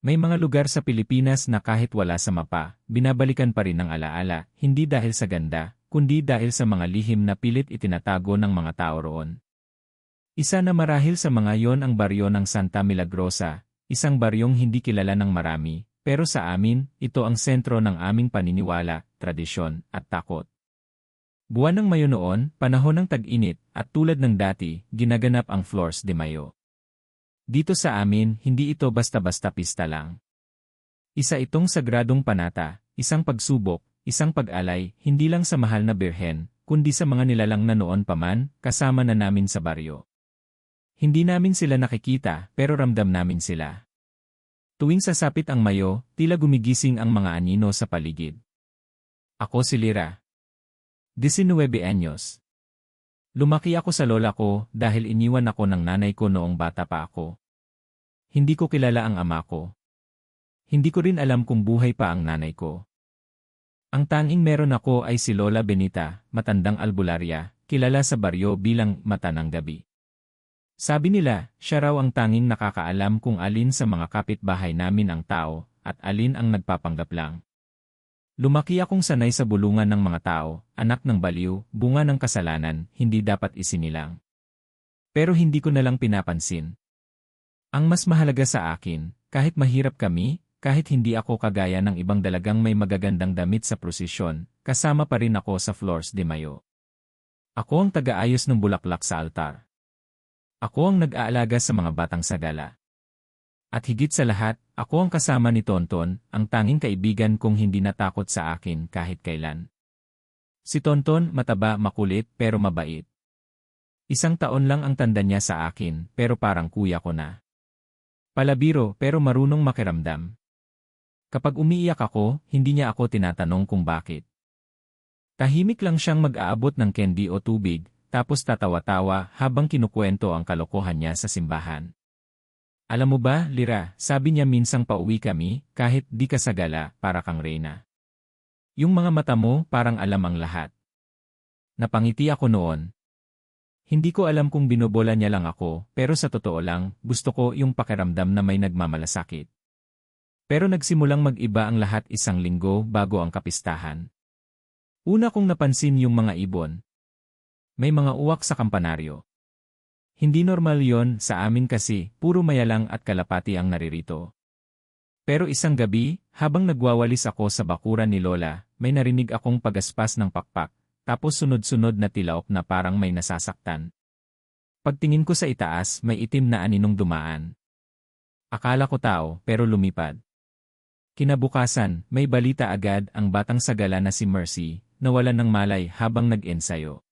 May mga lugar sa Pilipinas na kahit wala sa mapa, binabalikan pa rin ng alaala, hindi dahil sa ganda, kundi dahil sa mga lihim na pilit itinatago ng mga tao roon. Isa na marahil sa mga yon ang baryo ng Santa Milagrosa, isang baryong hindi kilala ng marami, pero sa amin, ito ang sentro ng aming paniniwala, tradisyon, at takot. Buwan ng Mayo noon, panahon ng tag-init, at tulad ng dati, ginaganap ang Flores de Mayo. Dito sa amin, hindi ito basta-basta pista lang. Isa itong sagradong panata, isang pagsubok, isang pag-alay, hindi lang sa mahal na birhen, kundi sa mga nilalang na noon pa man, kasama na namin sa baryo. Hindi namin sila nakikita, pero ramdam namin sila. Tuwing sasapit ang Mayo, tila gumigising ang mga anino sa paligid. Ako si Lira. 19 anyos. Lumaki ako sa lola ko dahil iniwan ako ng nanay ko noong bata pa ako. Hindi ko kilala ang ama ko. Hindi ko rin alam kung buhay pa ang nanay ko. Ang tanging meron ako ay si Lola Benita, matandang albularya, kilala sa baryo bilang mata ng gabi. Sabi nila, siya raw ang tanging nakakaalam kung alin sa mga kapitbahay namin ang tao at alin ang nagpapanggap lang. Lumaki akong sanay sa bulungan ng mga tao, anak ng baliw, bunga ng kasalanan, hindi dapat isinilang. Pero hindi ko nalang pinapansin. Ang mas mahalaga sa akin, kahit mahirap kami, kahit hindi ako kagaya ng ibang dalagang may magagandang damit sa prosesyon, kasama pa rin ako sa Flores de Mayo. Ako ang taga-ayos ng bulaklak sa altar. Ako ang nag-aalaga sa mga batang sagala. At higit sa lahat, ako ang kasama ni Tonton, ang tanging kaibigan kong hindi natakot sa akin kahit kailan. Si Tonton, mataba, makulit, pero mabait. 1 taon lang ang tanda niya sa akin, pero parang kuya ko na. Palabiro, pero marunong makiramdam. Kapag umiiyak ako, hindi niya ako tinatanong kung bakit. Tahimik lang siyang mag-aabot ng candy o tubig, tapos tatawa-tawa habang kinukwento ang kalokohan niya sa simbahan. Alam mo ba, Lira, sabi niya minsang pauwi kami, kahit di ka sagala, para kang reyna. Yung mga mata mo, parang alam ang lahat. Napangiti ako noon. Hindi ko alam kung binobola niya lang ako, pero sa totoo lang, gusto ko yung pakiramdam na may nagmamalasakit. Pero nagsimulang mag-iba ang lahat 1 linggo bago ang kapistahan. Una kong napansin yung mga ibon. May mga uwak sa kampanaryo. Hindi normal yon sa amin kasi, puro mayalang at kalapati ang naririto. Pero isang gabi, habang nagwawalis ako sa bakuran ni Lola, may narinig akong pagaspas ng pakpak, tapos sunod-sunod na tilaok na parang may nasasaktan. Pagtingin ko sa itaas, may itim na aninong dumaan. Akala ko tao, pero lumipad. Kinabukasan, may balita agad ang batang sagala na si Mercy, nawalan ng malay habang nag-ensayo.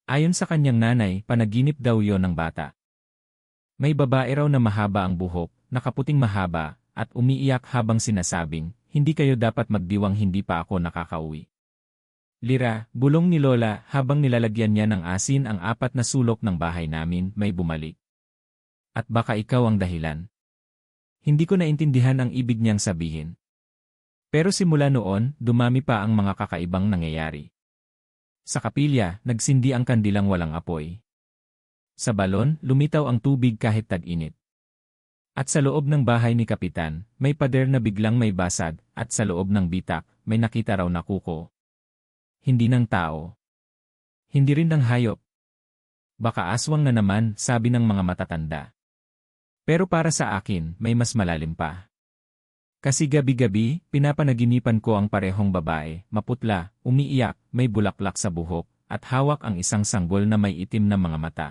Ayon sa kanyang nanay, panaginip daw yon ng bata. May babae raw na mahaba ang buhok, nakaputing mahaba, at umiiyak habang sinasabing, hindi kayo dapat magdiwang hindi pa ako nakakauwi. Lira, bulong ni Lola habang nilalagyan niya ng asin ang 4 na sulok ng bahay namin, may bumalik. At baka ikaw ang dahilan. Hindi ko naintindihan ang ibig niyang sabihin. Pero simula noon, dumami pa ang mga kakaibang nangyayari. Sa kapilya, nagsindi ang kandilang walang apoy. Sa balon, lumitaw ang tubig kahit tag-init. At sa loob ng bahay ni Kapitan, may pader na biglang may basag, at sa loob ng bitak, may nakita raw na kuko. Hindi ng tao. Hindi rin ng hayop. Baka aswang na naman, sabi ng mga matatanda. Pero para sa akin, may mas malalim pa. Kasi gabi-gabi, pinapanaginipan ko ang parehong babae, maputla, umiiyak, may bulaklak sa buhok, at hawak ang isang sanggol na may itim na mga mata.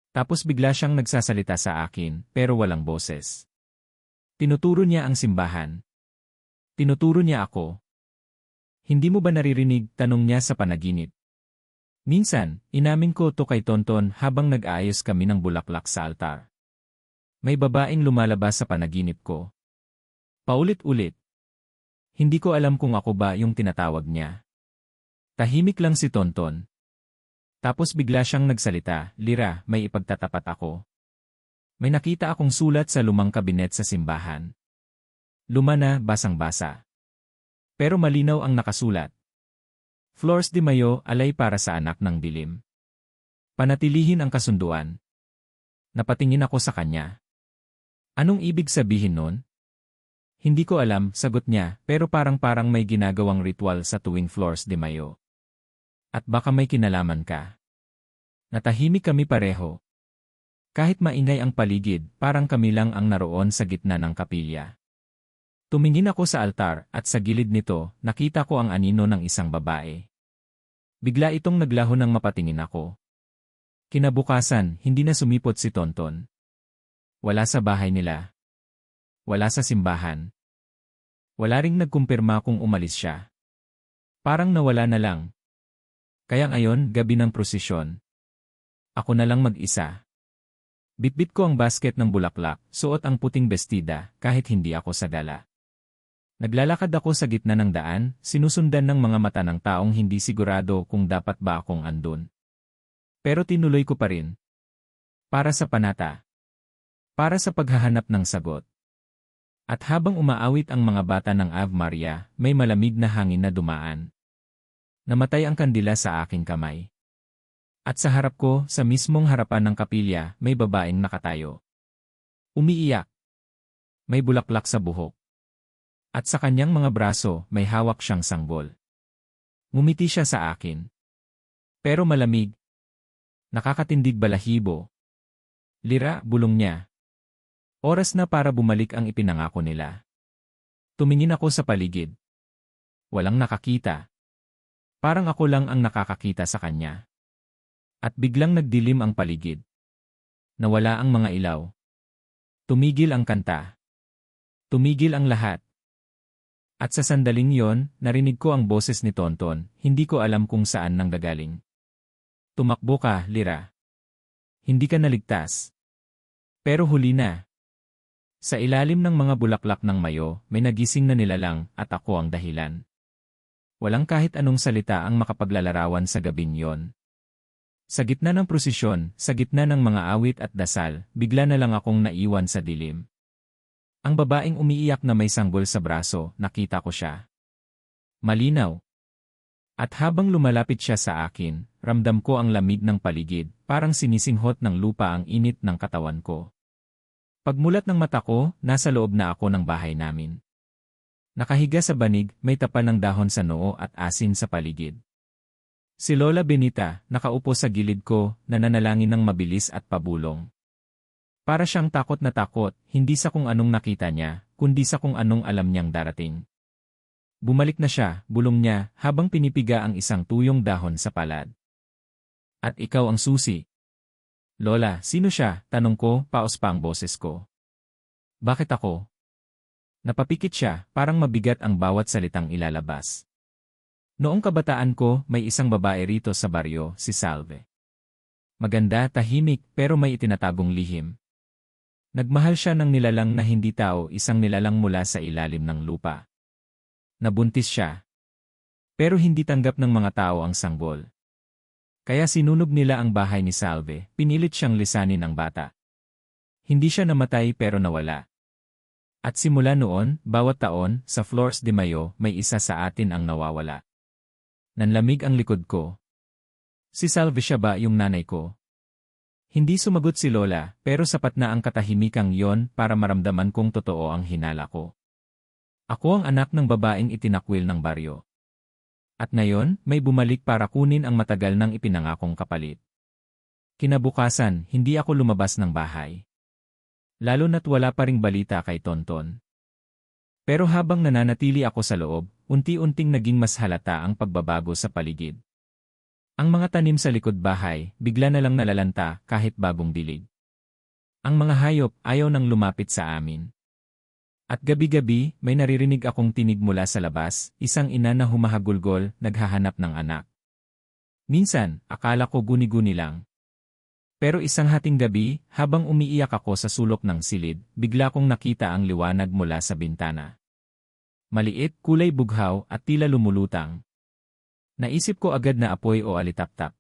Tapos bigla siyang nagsasalita sa akin, pero walang boses. Tinuturo niya ang simbahan. Tinuturo niya ako. Hindi mo ba naririnig, tanong niya sa panaginip. Minsan, inamin ko to kay Tonton habang nag-aayos kami ng bulaklak sa altar. May babaeng lumalabas sa panaginip ko. Paulit-ulit. Hindi ko alam kung ako ba yung tinatawag niya. Tahimik lang si Tonton. Tapos bigla siyang nagsalita, Lira, may ipagtatapat ako. May nakita akong sulat sa lumang kabinet sa simbahan. Luma na, basang-basa. Pero malinaw ang nakasulat. Flores de Mayo, alay para sa anak ng dilim. Panatilihin ang kasunduan. Napatingin ako sa kanya. Anong ibig sabihin nun? Hindi ko alam, sagot niya, pero parang may ginagawang ritual sa tuwing Flores de Mayo. At baka may kinalaman ka. Natahimik kami pareho. Kahit maingay ang paligid, parang kami lang ang naroon sa gitna ng kapilya. Tumingin ako sa altar at sa gilid nito, nakita ko ang anino ng isang babae. Bigla itong naglaho nang mapatingin ako. Kinabukasan, hindi na sumipot si Tonton. Wala sa bahay nila. Wala sa simbahan. Wala ring nagkumpirma kung umalis siya. Parang nawala na lang. Kaya ngayon, gabi ng prosesyon. Ako na lang mag-isa. Bitbit ko ang basket ng bulaklak, suot ang puting bestida, kahit hindi ako sa gala. Naglalakad ako sa gitna ng daan, sinusundan ng mga mata ng taong hindi sigurado kung dapat ba akong andun. Pero tinuloy ko pa rin. Para sa panata. Para sa paghahanap ng sagot. At habang umaawit ang mga bata ng Ave Maria, may malamig na hangin na dumaan. Namatay ang kandila sa aking kamay. At sa harap ko, sa mismong harapan ng kapilya, may babaeng nakatayo. Umiiyak. May bulaklak sa buhok. At sa kanyang mga braso, may hawak siyang sanggol. Ngumiti siya sa akin. Pero malamig. Nakakatindig balahibo. Lira, bulong niya. Oras na para bumalik ang ipinangako nila. Tumingin ako sa paligid. Walang nakakita. Parang ako lang ang nakakakita sa kanya. At biglang nagdilim ang paligid. Nawala ang mga ilaw. Tumigil ang kanta. Tumigil ang lahat. At sa sandaling yon, narinig ko ang boses ni Tonton, hindi ko alam kung saan nanggagaling. Tumakbo ka, Lira. Hindi ka naligtas. Pero huli na. Sa ilalim ng mga bulaklak ng mayo, may nagising na nilalang at ako ang dahilan. Walang kahit anong salita ang makapaglalarawan sa gabing yon. Sa gitna ng prosesyon, sa gitna ng mga awit at dasal, bigla na lang akong naiwan sa dilim. Ang babaeng umiiyak na may sanggol sa braso, nakita ko siya. Malinaw. At habang lumalapit siya sa akin, ramdam ko ang lamig ng paligid, parang sinisinghot ng lupa ang init ng katawan ko. Pagmulat ng mata ko, nasa loob na ako ng bahay namin. Nakahiga sa banig, may tapa ng dahon sa noo at asin sa paligid. Si Lola Benita, nakaupo sa gilid ko, nananalangin ng mabilis at pabulong. Para siyang takot na takot, hindi sa kung anong nakita niya, kundi sa kung anong alam niyang darating. Bumalik na siya, bulong niya, habang pinipiga ang isang tuyong dahon sa palad. At ikaw ang susi. Lola, sino siya? Tanong ko, paos pa ang boses ko. Bakit ako? Napapikit siya, parang mabigat ang bawat salitang ilalabas. Noong kabataan ko, may isang babae rito sa baryo, si Salve. Maganda, tahimik, pero may itinatagong lihim. Nagmahal siya ng nilalang na hindi tao, isang nilalang mula sa ilalim ng lupa. Nabuntis siya. Pero hindi tanggap ng mga tao ang sanggol. Kaya sinunog nila ang bahay ni Salve, pinilit siyang lisanin ang bata. Hindi siya namatay pero nawala. At simula noon, bawat taon, sa Flores de Mayo, may isa sa atin ang nawawala. Nanlamig ang likod ko. Si Salve siya ba yung nanay ko? Hindi sumagot si Lola, pero sapat na ang katahimikang yon para maramdaman kong totoo ang hinala ko. Ako ang anak ng babaeng itinakwil ng baryo. At ngayon, may bumalik para kunin ang matagal nang ipinangakong kapalit. Kinabukasan, hindi ako lumabas ng bahay. Lalo na't wala pa ring balita kay Tonton. Pero habang nananatili ako sa loob, unti-unting naging mas halata ang pagbabago sa paligid. Ang mga tanim sa likod bahay, bigla na lang nalalanta kahit bagong dilig. Ang mga hayop ayaw nang lumapit sa amin. At gabi-gabi, may naririnig akong tinig mula sa labas, isang ina na humahagulgol, naghahanap ng anak. Minsan, akala ko guni-guni lang. Pero isang hating gabi, habang umiiyak ako sa sulok ng silid, bigla kong nakita ang liwanag mula sa bintana. Maliit, kulay bughaw at tila lumulutang. Naisip ko agad na apoy o alitaptap.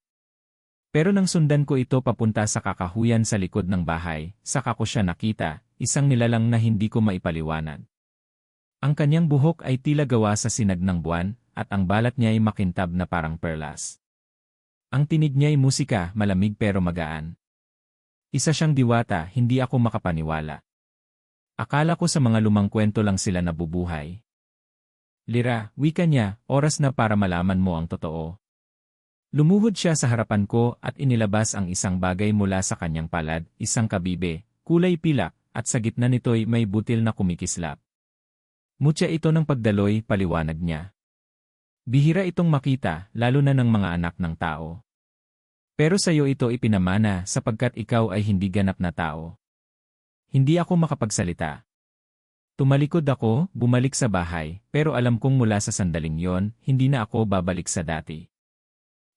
Pero nang sundan ko ito papunta sa kakahuyan sa likod ng bahay, saka ko siya nakita, isang nilalang na hindi ko maipaliwanag. Ang kanyang buhok ay tila gawa sa sinag ng buwan, at ang balat niya ay makintab na parang perlas. Ang tinig niya ay musika, malamig pero magaan. Isa siyang diwata, hindi ako makapaniwala. Akala ko sa mga lumang kwento lang sila nabubuhay. Lira, wika niya, oras na para malaman mo ang totoo. Lumuhod siya sa harapan ko at inilabas ang isang bagay mula sa kanyang palad, isang kabibe, kulay pilak, at sa gitna nito'y may butil na kumikislap. Mutya ito ng pagdaloy, paliwanag niya. Bihira itong makita, lalo na ng mga anak ng tao. Pero sa iyo ito ipinamana sapagkat ikaw ay hindi ganap na tao. Hindi ako makapagsalita. Tumalikod ako, bumalik sa bahay, pero alam kong mula sa sandaling yon, hindi na ako babalik sa dati.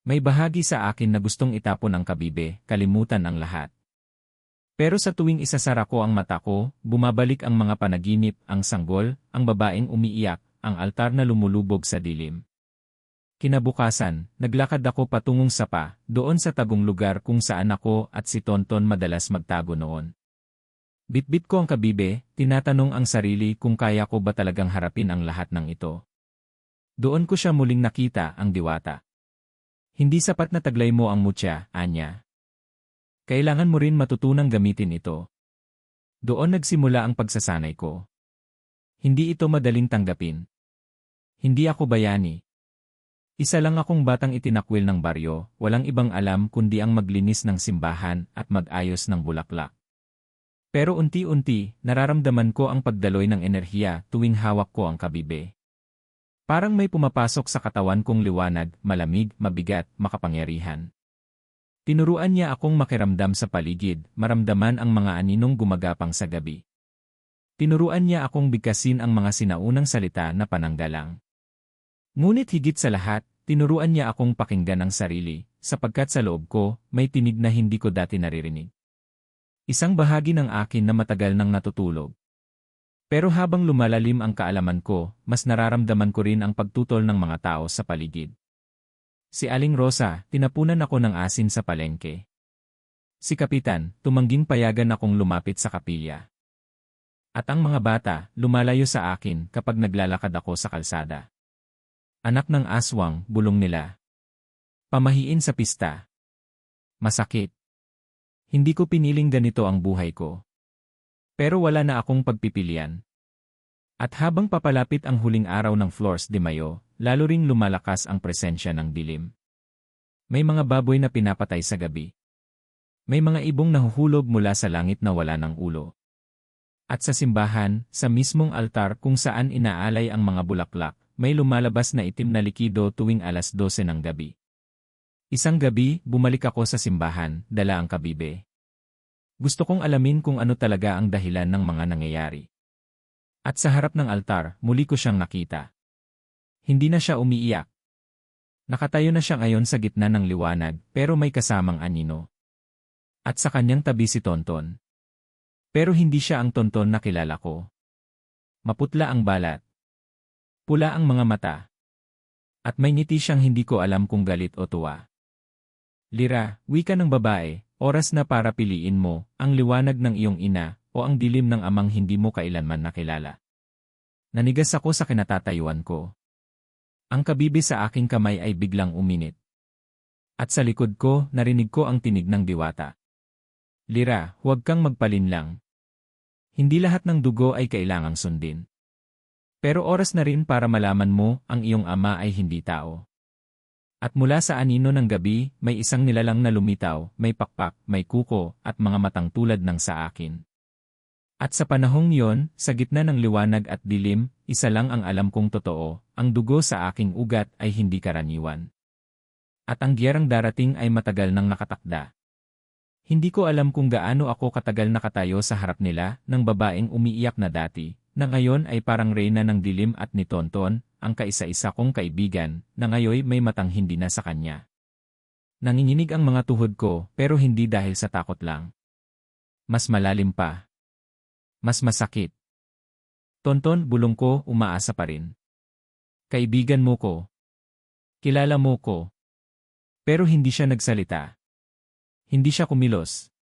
May bahagi sa akin na gustong itapon ang kabibe, kalimutan ang lahat. Pero sa tuwing isasara ko ang mata ko, bumabalik ang mga panaginip, ang sanggol, ang babaeng umiiyak, ang altar na lumulubog sa dilim. Kinabukasan, naglakad ako patungong Sapa, doon sa tagong lugar kung saan ako at si Tonton madalas magtago noon. Bitbit ko ang kabibe, tinatanong ang sarili kung kaya ko ba talagang harapin ang lahat ng ito. Doon ko siya muling nakita, ang diwata. Hindi sapat na taglay mo ang mutya, anya. Kailangan mo rin matutunang gamitin ito. Doon nagsimula ang pagsasanay ko. Hindi ito madaling tanggapin. Hindi ako bayani. Isa lang akong batang itinakwil ng baryo, walang ibang alam kundi ang maglinis ng simbahan at mag-ayos ng bulaklak. Pero unti-unti, nararamdaman ko ang pagdaloy ng enerhiya tuwing hawak ko ang kabibe. Parang may pumapasok sa katawan kong liwanag, malamig, mabigat, makapangyarihan. Tinuruan niya akong makiramdam sa paligid, maramdaman ang mga aninong gumagapang sa gabi. Tinuruan niya akong bigkasin ang mga sinaunang salita na pananggalang. Ngunit higit sa lahat, tinuruan niya akong pakinggan ang sarili, sapagkat sa loob ko, may tinig na hindi ko dati naririnig. Isang bahagi ng akin na matagal nang natutulog. Pero habang lumalalim ang kaalaman ko, mas nararamdaman ko rin ang pagtutol ng mga tao sa paligid. Si Aling Rosa, tinapunan ako ng asin sa palengke. Si Kapitan, tumangging payagan akong lumapit sa kapilya. At ang mga bata, lumalayo sa akin kapag naglalakad ako sa kalsada. Anak ng aswang, bulong nila. Pamahiin sa pista. Masakit. Hindi ko piniling ganito ang buhay ko. Pero wala na akong pagpipilian. At habang papalapit ang huling araw ng Flores de Mayo, lalo ring lumalakas ang presensya ng dilim. May mga baboy na pinapatay sa gabi. May mga ibong nahuhulog mula sa langit na wala ng ulo. At sa simbahan, sa mismong altar kung saan inaalay ang mga bulaklak, may lumalabas na itim na likido tuwing alas 12 ng gabi. Isang gabi, bumalik ako sa simbahan, dala ang kabibe. Gusto kong alamin kung ano talaga ang dahilan ng mga nangyayari. At sa harap ng altar, muli ko siyang nakita. Hindi na siya umiiyak. Nakatayo na siya ngayon sa gitna ng liwanag, pero may kasamang anino. At sa kanyang tabi si Tonton. Pero hindi siya ang Tonton na kilala ko. Maputla ang balat. Pula ang mga mata. At may ngiti siyang hindi ko alam kung galit o tuwa. Lira, wika ng babae, oras na para piliin mo, ang liwanag ng iyong ina, o ang dilim ng amang hindi mo kailanman nakilala. Nanigas ako sa kinatatayuan ko. Ang kabibe sa aking kamay ay biglang uminit. At sa likod ko, narinig ko ang tinig ng diwata. Lira, huwag kang magpalinlang. Hindi lahat ng dugo ay kailangang sundin. Pero oras na rin para malaman mo, ang iyong ama ay hindi tao. At mula sa anino ng gabi, may isang nilalang na lumitaw, may pakpak, may kuko, at mga matang tulad ng sa akin. At sa panahong yon, sa gitna ng liwanag at dilim, isa lang ang alam kong totoo, ang dugo sa aking ugat ay hindi karaniwan. At ang giyerang darating ay matagal nang nakatakda. Hindi ko alam kung gaano ako katagal nakatayo sa harap nila, ng babaeng umiiyak na dati, na ngayon ay parang reyna ng dilim at ni Tonton, ang kaisa-isa kong kaibigan, na ngayon may matang hindi na sa kanya. Nanginginig ang mga tuhod ko, pero hindi dahil sa takot lang. Mas malalim pa. Mas masakit. Tonton, bulong ko, umaasa pa rin. Kaibigan mo ko. Kilala mo ko. Pero hindi siya nagsalita. Hindi siya kumilos.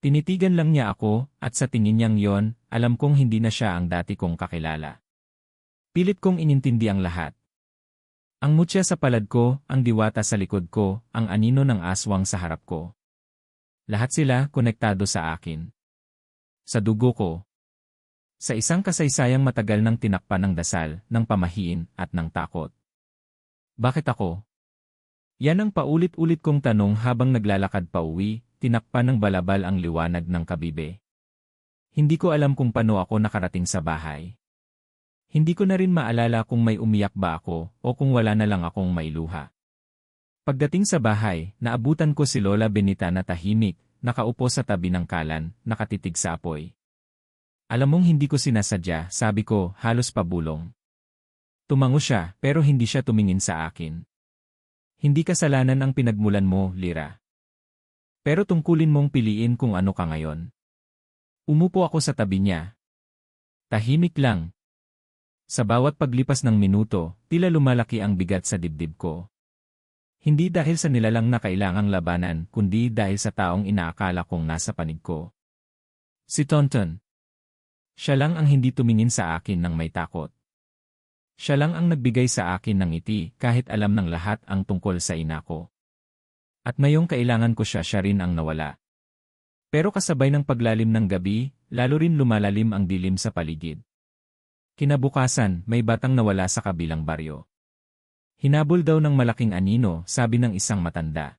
Tinitigan lang niya ako, at sa tingin niyang yon, alam kong hindi na siya ang dati kong kakilala. Pilit kong inintindi ang lahat. Ang mutya sa palad ko, ang diwata sa likod ko, ang anino ng aswang sa harap ko. Lahat sila konektado sa akin. Sa dugo ko. Sa isang kasaysayang matagal ng tinakpan ng dasal, ng pamahiin, at ng takot. Bakit ako? Yan ang paulit-ulit kong tanong habang naglalakad pa uwi, tinakpan ng balabal ang liwanag ng kabibe. Hindi ko alam kung paano ako nakarating sa bahay. Hindi ko na rin maalala kung may umiyak ba ako o kung wala na lang akong mailuha. Pagdating sa bahay, naabutan ko si Lola Benita na tahimik, nakaupo sa tabi ng kalan, nakatitig sa apoy. Alam mong hindi ko sinasadya, sabi ko, halos pabulong. Tumango siya, pero hindi siya tumingin sa akin. Hindi kasalanan ang pinagmulan mo, Lira. Pero tungkulin mong piliin kung ano ka ngayon. Umupo ako sa tabi niya. Tahimik lang. Sa bawat paglipas ng minuto, tila lumalaki ang bigat sa dibdib ko. Hindi dahil sa nilalang na kailangang labanan, kundi dahil sa taong inaakala kong nasa panig ko. Si Tonton. Siya lang ang hindi tumingin sa akin ng may takot. Siya lang ang nagbigay sa akin ng ngiti kahit alam ng lahat ang tungkol sa ina ko. At ngayong kailangan ko siya, siya rin ang nawala. Pero kasabay ng paglalim ng gabi, lalo rin lumalalim ang dilim sa paligid. Kinabukasan, may batang nawala sa kabilang baryo. Hinabol daw ng malaking anino, sabi ng isang matanda.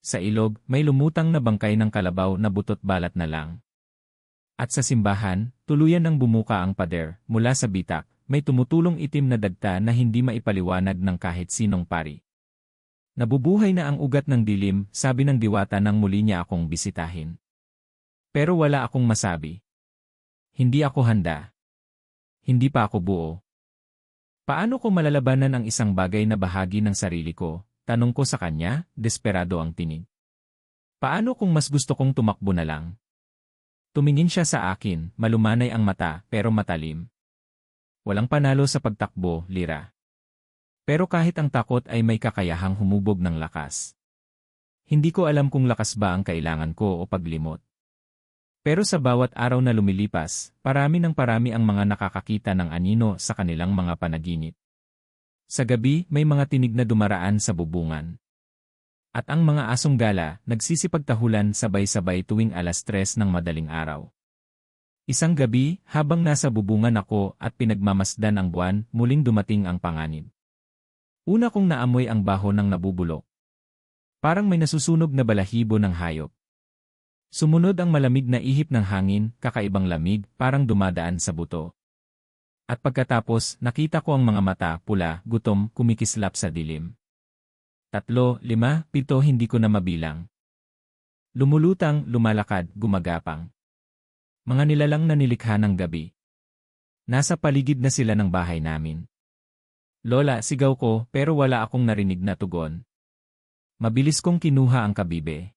Sa ilog, may lumutang na bangkay ng kalabaw na butot balat na lang. At sa simbahan, tuluyan ng bumuka ang pader, mula sa bitak, may tumutulong itim na dagta na hindi maipaliwanag ng kahit sinong pari. Nabubuhay na ang ugat ng dilim, sabi ng diwata nang muli niya akong bisitahin. Pero wala akong masabi. Hindi ako handa. Hindi pa ako buo. Paano ko malalabanan ang isang bagay na bahagi ng sarili ko? Tanong ko sa kanya, desperado ang tinig. Paano kung mas gusto kong tumakbo na lang? Tumingin siya sa akin, malumanay ang mata, pero matalim. Walang panalo sa pagtakbo, Lira. Pero kahit ang takot ay may kakayahang humubog ng lakas. Hindi ko alam kung lakas ba ang kailangan ko o paglimot. Pero sa bawat araw na lumilipas, parami ng parami ang mga nakakakita ng anino sa kanilang mga panaginip. Sa gabi, may mga tinig na dumaraan sa bubungan. At ang mga asong gala, nagsisipagtahulan sabay-sabay tuwing 3:00 ng madaling araw. Isang gabi, habang nasa bubungan ako at pinagmamasdan ang buwan, muling dumating ang panganib. Una kong naamoy ang baho ng nabubulok. Parang may nasusunog na balahibo ng hayop. Sumunod ang malamig na ihip ng hangin, kakaibang lamig, parang dumadaan sa buto. At pagkatapos, nakita ko ang mga mata, pula, gutom, kumikislap sa dilim. 3, 5, 7, hindi ko na mabilang. Lumulutang, lumalakad, gumagapang. Mga nilalang na nilikha ng gabi. Nasa paligid na sila ng bahay namin. Lola, sigaw ko, pero wala akong narinig na tugon. Mabilis kong kinuha ang kabibe.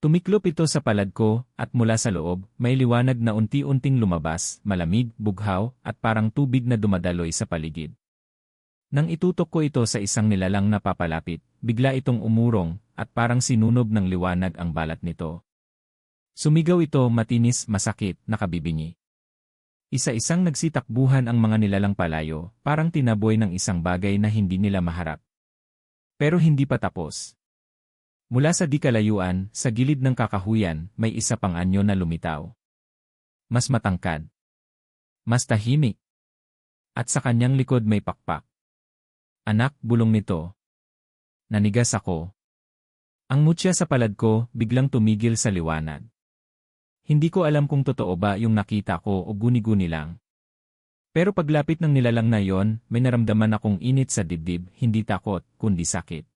Tumiklop ito sa palad ko, at mula sa loob, may liwanag na unti-unting lumabas, malamig, bughaw, at parang tubig na dumadaloy sa paligid. Nang itutok ko ito sa isang nilalang na papalapit, bigla itong umurong, at parang sinunob ng liwanag ang balat nito. Sumigaw ito, matinis, masakit, nakabibingi. Isa-isang nagsitakbuhan ang mga nilalang palayo, parang tinaboy ng isang bagay na hindi nila maharap. Pero hindi pa tapos. Mula sa di kalayuan, sa gilid ng kakahuyan, may isa pang anyo na lumitaw. Mas matangkad. Mas tahimik. At sa kanyang likod may pakpak. Anak, bulong nito. Nanigas ako. Ang mutya sa palad ko, biglang tumigil sa liwanag. Hindi ko alam kung totoo ba yung nakita ko o guni-guni lang. Pero paglapit ng nilalang na yon, may naramdaman akong init sa dibdib, hindi takot, kundi sakit.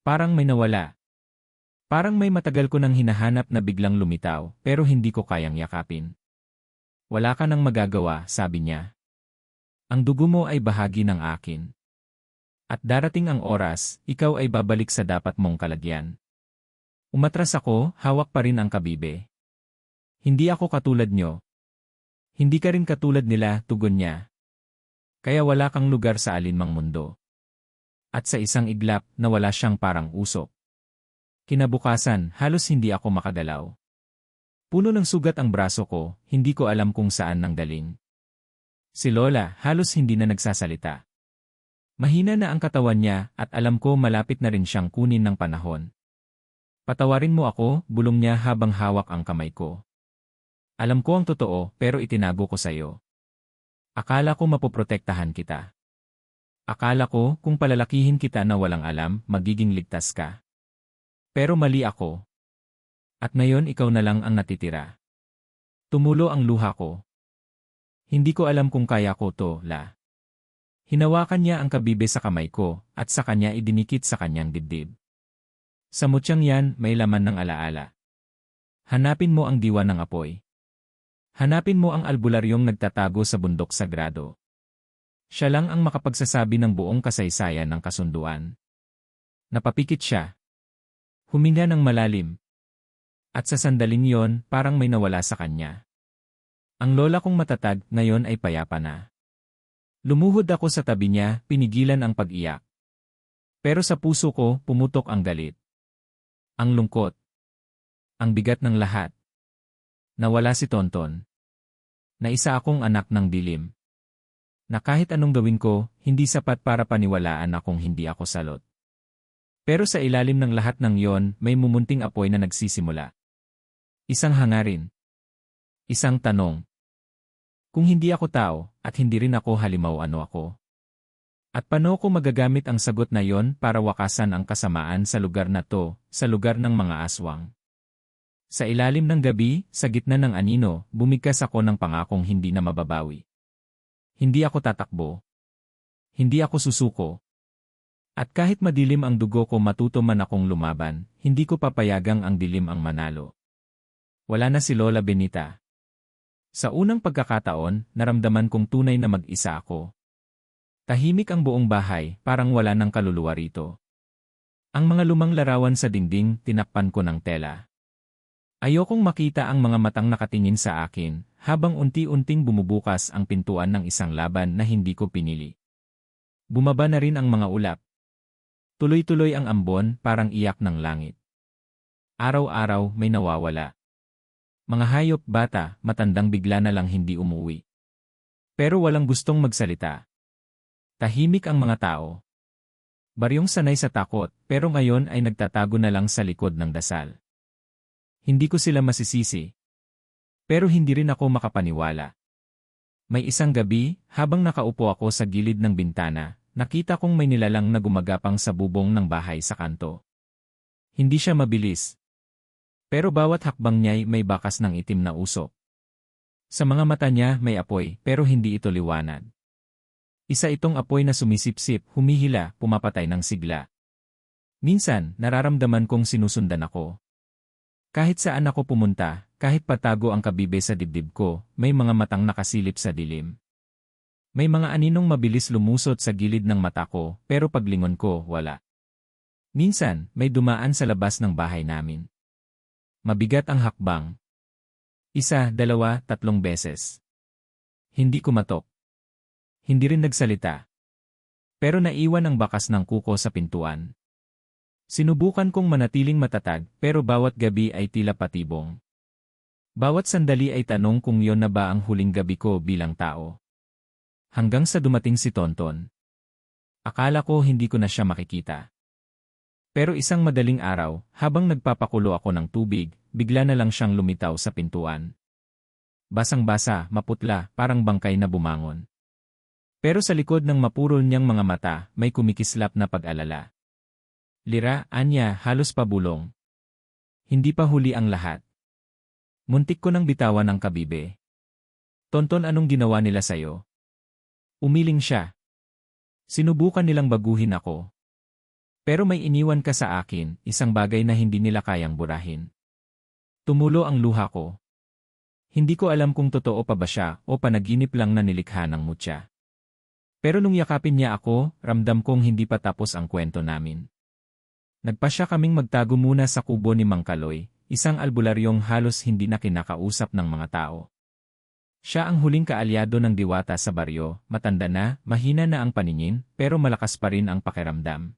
Parang may nawala. Parang may matagal ko nang hinahanap na biglang lumitaw, pero hindi ko kayang yakapin. Wala ka nang magagawa, sabi niya. Ang dugo mo ay bahagi ng akin. At darating ang oras, ikaw ay babalik sa dapat mong kalagyan. Umatras ako, hawak pa rin ang kabibe. Hindi ako katulad nyo. Hindi ka rin katulad nila, tugon niya. Kaya wala kang lugar sa alinmang mundo. At sa isang iglap, nawala siyang parang usok. Kinabukasan, halos hindi ako makagalaw. Puno ng sugat ang braso ko, hindi ko alam kung saan nanggaling. Si Lola, halos hindi na nagsasalita. Mahina na ang katawan niya at alam ko malapit na rin siyang kunin ng panahon. Patawarin mo ako, bulong niya habang hawak ang kamay ko. Alam ko ang totoo pero itinago ko sa'yo. Akala ko mapoprotektahan kita. Akala ko kung palalakihin kita na walang alam, magiging ligtas ka. Pero mali ako. At ngayon ikaw na lang ang natitira. Tumulo ang luha ko. Hindi ko alam kung kaya ko to, La. Hinawakan niya ang kabibe sa kamay ko at sa kanya idinikit sa kanyang dibdib. Sa mutyang yan may laman ng alaala. Hanapin mo ang diwa ng apoy. Hanapin mo ang albularyong nagtatago sa bundok sagrado. Siya lang ang makapagsasabi ng buong kasaysayan ng kasunduan. Napapikit siya. Huminga ng malalim. At sa sandaling yon, parang may nawala sa kanya. Ang lola kong matatag ngayon ay payapa na. Lumuhod ako sa tabi niya, pinigilan ang pag-iyak. Pero sa puso ko, pumutok ang galit. Ang lungkot. Ang bigat ng lahat. Nawala si Tonton. Na isa akong anak ng dilim. Na kahit anong gawin ko, hindi sapat para paniwalaan akong hindi ako salot. Pero sa ilalim ng lahat ng yon, may mumunting apoy na nagsisimula. Isang hangarin. Isang tanong. Kung hindi ako tao, at hindi rin ako halimaw, ano ako? At paano ko magagamit ang sagot na yon para wakasan ang kasamaan sa lugar na to, sa lugar ng mga aswang? Sa ilalim ng gabi, sa gitna ng anino, bumigkas ako ng pangakong hindi na mababawi. Hindi ako tatakbo. Hindi ako susuko. At kahit madilim ang dugo ko, matuto man akong lumaban, hindi ko papayagang ang dilim ang manalo. Wala na si Lola Benita. Sa unang pagkakataon, naramdaman kong tunay na mag-isa ako. Tahimik ang buong bahay, parang wala ng kaluluwa rito. Ang mga lumang larawan sa dingding, tinakpan ko ng tela. Ayokong makita ang mga matang nakatingin sa akin, habang unti-unting bumubukas ang pintuan ng isang laban na hindi ko pinili. Bumaba na rin ang mga ulap. Tuloy-tuloy ang ambon, parang iyak ng langit. Araw-araw may nawawala. Mga hayop, bata, matandang bigla na lang hindi umuwi. Pero walang gustong magsalita. Tahimik ang mga tao. Baryong sanay sa takot, pero ngayon ay nagtatago na lang sa likod ng dasal. Hindi ko sila masisisi. Pero hindi rin ako makapaniwala. May isang gabi, habang nakaupo ako sa gilid ng bintana, nakita kong may nilalang na gumagapang sa bubong ng bahay sa kanto. Hindi siya mabilis. Pero bawat hakbang niya'y may bakas ng itim na usok. Sa mga mata niya may apoy, pero hindi ito liwanag. Isa itong apoy na sumisipsip, humihila, pumapatay ng sigla. Minsan, nararamdaman kong sinusundan ako. Kahit saan ako pumunta, kahit patago ang kabibe sa dibdib ko, may mga matang nakasilip sa dilim. May mga aninong mabilis lumusot sa gilid ng mata ko, pero paglingon ko, wala. Minsan, may dumaan sa labas ng bahay namin. Mabigat ang hakbang. 1, 2, 3 beses. Hindi kumatok. Hindi rin nagsalita. Pero naiwan ang bakas ng kuko sa pintuan. Sinubukan kong manatiling matatag, pero bawat gabi ay tila patibong. Bawat sandali ay tanong kung yon na ba ang huling gabi ko bilang tao. Hanggang sa dumating si Tonton. Akala ko hindi ko na siya makikita. Pero isang madaling araw, habang nagpapakulo ako ng tubig, bigla na lang siyang lumitaw sa pintuan. Basang-basa, maputla, parang bangkay na bumangon. Pero sa likod ng mapurol niyang mga mata, may kumikislap na pag-alala. Lira, anya, halos pabulong. Hindi pa huli ang lahat. Muntik ko nang bitawan ang kabibe. Tonton, anong ginawa nila sa'yo? Umiling siya. Sinubukan nilang baguhin ako. Pero may iniwan ka sa akin, isang bagay na hindi nila kayang burahin. Tumulo ang luha ko. Hindi ko alam kung totoo pa ba siya o panaginip lang na nilikha ng mutya. Pero nung yakapin niya ako, ramdam kong hindi pa tapos ang kwento namin. Nagpasya kaming magtago muna sa kubo ni Mang Kaloy, isang albularyong halos hindi na kinakausap ng mga tao. Siya ang huling kaalyado ng diwata sa baryo, matanda na, mahina na ang paningin, pero malakas pa rin ang pakiramdam.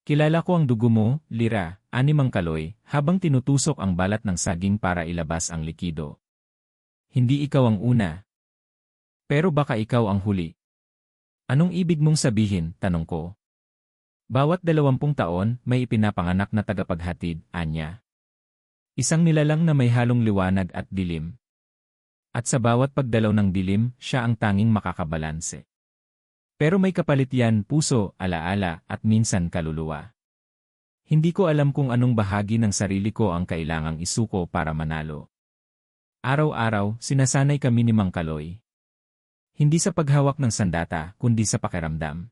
Kilala ko ang dugo mo, Lira, ani Mang Kaloy, habang tinutusok ang balat ng saging para ilabas ang likido. Hindi ikaw ang una. Pero baka ikaw ang huli. Anong ibig mong sabihin, tanong ko. Bawat 20 taon, may ipinapanganak na tagapaghatid, anya. Isang nilalang na may halong liwanag at dilim. At sa bawat pagdalaw ng dilim, siya ang tanging makakabalanse. Pero may kapalit yan, puso, alaala, at minsan kaluluwa. Hindi ko alam kung anong bahagi ng sarili ko ang kailangang isuko para manalo. Araw-araw, sinasanay kami ni Mang Kaloy. Hindi sa paghawak ng sandata, kundi sa pakiramdam.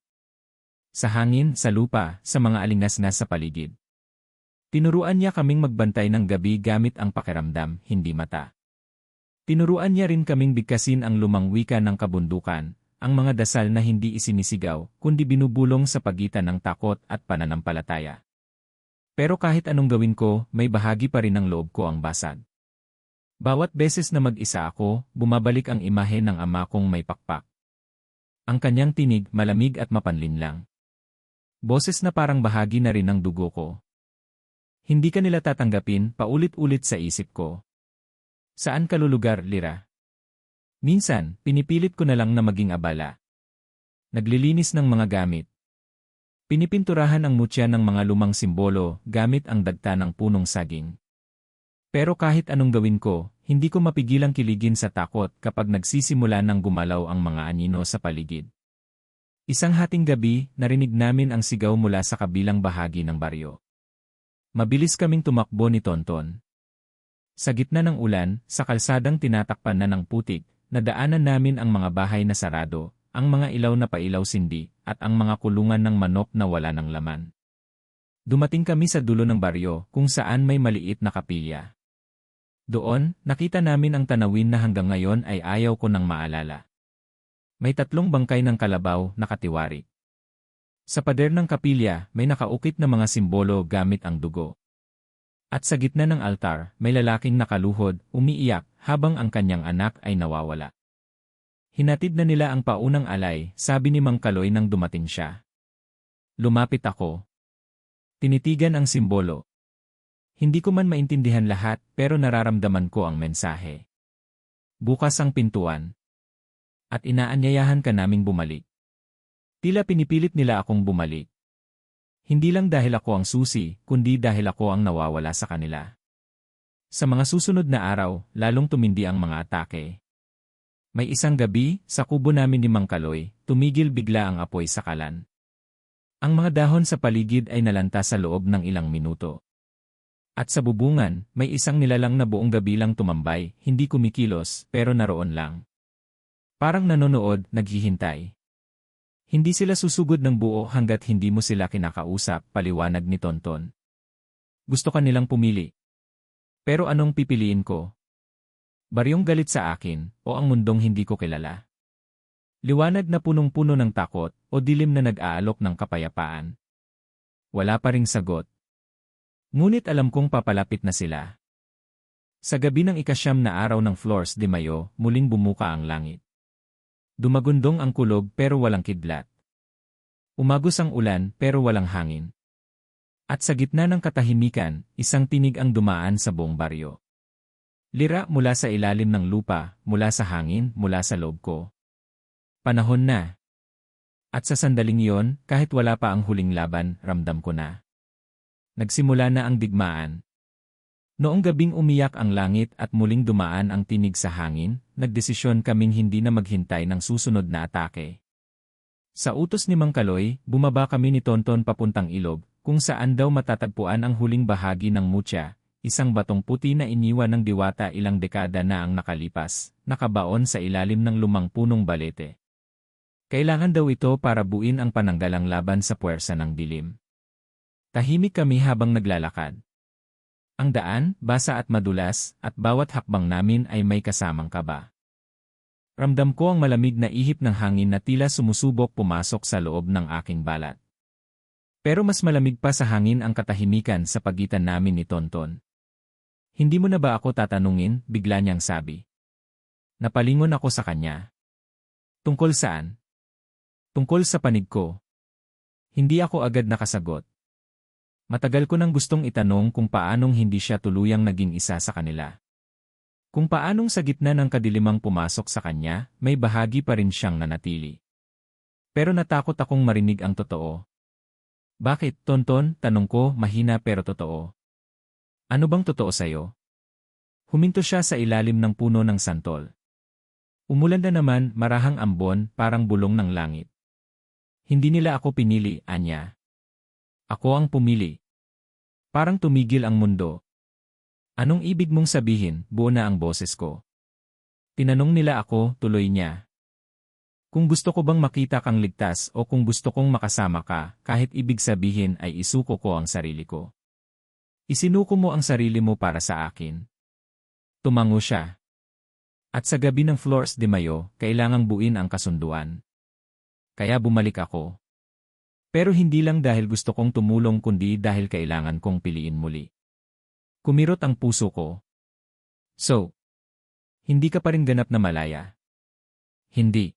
Sa hangin, sa lupa, sa mga alingas-ngas sa paligid. Tinuruan niya kaming magbantay ng gabi gamit ang pakiramdam, hindi mata. Tinuruan niya rin kaming bigkasin ang lumang wika ng kabundukan, ang mga dasal na hindi isinisigaw, kundi binubulong sa pagitan ng takot at pananampalataya. Pero kahit anong gawin ko, may bahagi pa rin ng loob ko ang basag. Bawat beses na mag-isa ako, bumabalik ang imahe ng ama kong may pakpak. Ang kanyang tinig, malamig at mapanlinlang. Boses na parang bahagi na rin ng dugo ko. Hindi ka nila tatanggapin, paulit-ulit sa isip ko. Saan ka lulugar, Lira? Minsan, pinipilit ko na lang na maging abala. Naglilinis ng mga gamit. Pinipinturahan ang mutya ng mga lumang simbolo gamit ang dagta ng punong saging. Pero kahit anong gawin ko, hindi ko mapigilang kiligin sa takot kapag nagsisimula ng gumalaw ang mga anino sa paligid. Isang hating gabi, narinig namin ang sigaw mula sa kabilang bahagi ng baryo. Mabilis kaming tumakbo ni Tonton. Sa gitna ng ulan, sa kalsadang tinatakpan na ng putik, nadaanan namin ang mga bahay na sarado, ang mga ilaw na pailaw-sindi, at ang mga kulungan ng manok na wala ng laman. Dumating kami sa dulo ng baryo, kung saan may maliit na kapilya. Doon, nakita namin ang tanawin na hanggang ngayon ay ayaw ko nang maalala. May 3 bangkay ng kalabaw na katiwari. Sa pader ng kapilya, may nakaukit na mga simbolo gamit ang dugo. At sa gitna ng altar, may lalaking nakaluhod, umiiyak, habang ang kanyang anak ay nawawala. Hinatid na nila ang paunang alay, sabi ni Mang Kaloy nang dumating siya. Lumapit ako. Tinitigan ang simbolo. Hindi ko man maintindihan lahat, pero nararamdaman ko ang mensahe. Bukas ang pintuan. At inaanyayahan ka naming bumalik. Tila pinipilit nila akong bumalik. Hindi lang dahil ako ang susi, kundi dahil ako ang nawawala sa kanila. Sa mga susunod na araw, lalong tumindi ang mga atake. May isang gabi, sa kubo namin ni Mang Kaloy, tumigil bigla ang apoy sa kalan. Ang mga dahon sa paligid ay nalanta sa loob ng ilang minuto. At sa bubungan, may isang nilalang na buong gabi lang tumambay, hindi kumikilos, pero naroon lang. Parang nanonood, naghihintay. Hindi sila susugod ng buo hanggat hindi mo sila kinakausap, paliwanag ni Tonton. Gusto ka nilang pumili. Pero anong pipiliin ko? Baryong galit sa akin, o ang mundong hindi ko kilala? Liwanag na punong-puno ng takot, o dilim na nag-aalok ng kapayapaan? Wala pa ring sagot. Ngunit alam kong papalapit na sila. Sa gabi ng 9 na araw ng Flores de Mayo, muling bumuka ang langit. Dumagundong ang kulog pero walang kidlat. Umagos ang ulan pero walang hangin. At sa gitna ng katahimikan, isang tinig ang dumaan sa buong baryo. Lira mula sa ilalim ng lupa, mula sa hangin, mula sa loob ko. Panahon na. At sa sandaling iyon, kahit wala pa ang huling laban, ramdam ko na. Nagsimula na ang digmaan. Noong gabing umiyak ang langit at muling dumaan ang tinig sa hangin, nagdesisyon kaming hindi na maghintay ng susunod na atake. Sa utos ni Mang Kaloy, bumaba kami ni Tonton papuntang ilog, kung saan daw matatagpuan ang huling bahagi ng mutya, isang batong puti na iniwan ng diwata ilang dekada na ang nakalipas, nakabaon sa ilalim ng lumang punong balete. Kailangan daw ito para buin ang pananggalang laban sa puwersa ng dilim. Tahimik kami habang naglalakad. Ang daan, basa at madulas, at bawat hakbang namin ay may kasamang kaba. Ramdam ko ang malamig na ihip ng hangin na tila sumusubok pumasok sa loob ng aking balat. Pero mas malamig pa sa hangin ang katahimikan sa pagitan namin ni Tonton. Hindi mo na ba ako tatanungin, bigla niyang sabi. Napalingon ako sa kanya. Tungkol saan? Tungkol sa panig ko. Hindi ako agad nakasagot. Matagal ko nang gustong itanong kung paanong hindi siya tuluyang naging isa sa kanila. Kung paanong sa gitna ng kadilimang pumasok sa kanya, may bahagi pa rin siyang nanatili. Pero natakot akong marinig ang totoo. Bakit, Tonton? Tanong ko, mahina pero totoo. Ano bang totoo sa'yo? Huminto siya sa ilalim ng puno ng santol. Umulan na naman, marahang ambon, parang bulong ng langit. Hindi nila ako pinili, Anya. Ako ang pumili. Parang tumigil ang mundo. Anong ibig mong sabihin? Buo na ang boses ko. Tinanong nila ako, tuloy niya. Kung gusto ko bang makita kang ligtas o kung gusto kong makasama ka, kahit ibig sabihin ay isuko ko ang sarili ko. Isinuko mo ang sarili mo para sa akin. Tumango siya. At sa gabi ng Flores de Mayo, kailangang buuin ang kasunduan. Kaya bumalik ako. Pero hindi lang dahil gusto kong tumulong kundi dahil kailangan kong piliin muli. Kumirot ang puso ko. So, hindi ka pa rin ganap na malaya? Hindi.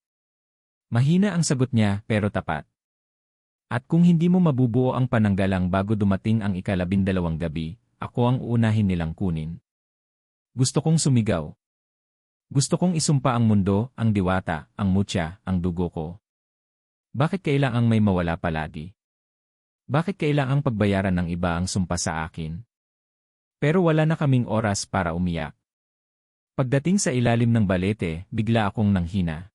Mahina ang sagot niya pero tapat. At kung hindi mo mabubuo ang pananggalang bago dumating ang ika-12 gabi, ako ang uunahin nilang kunin. Gusto kong sumigaw. Gusto kong isumpa ang mundo, ang diwata, ang mutya, ang dugo ko. Bakit kailangang may mawala palagi? Bakit kailangang pagbayaran ng iba ang sumpa sa akin? Pero wala na kaming oras para umiyak. Pagdating sa ilalim ng balete, bigla akong nanghina.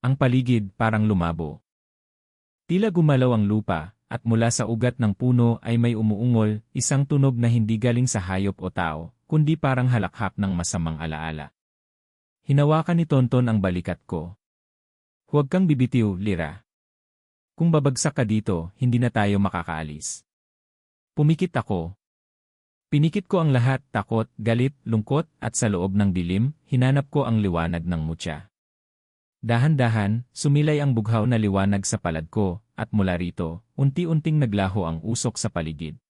Ang paligid parang lumabo. Tila gumalaw ang lupa, at mula sa ugat ng puno ay may umuungol, isang tunog na hindi galing sa hayop o tao, kundi parang halakhak ng masamang alaala. Hinawakan ni Tonton ang balikat ko. Huwag kang bibitiw, Lira. Kung babagsak ka dito, hindi na tayo makakaalis. Pumikit ako. Pinikit ko ang lahat, takot, galit, lungkot, at sa loob ng dilim, hinanap ko ang liwanag ng mutya. Dahan-dahan, sumilay ang bughaw na liwanag sa palad ko, at mula rito, unti-unting naglaho ang usok sa paligid.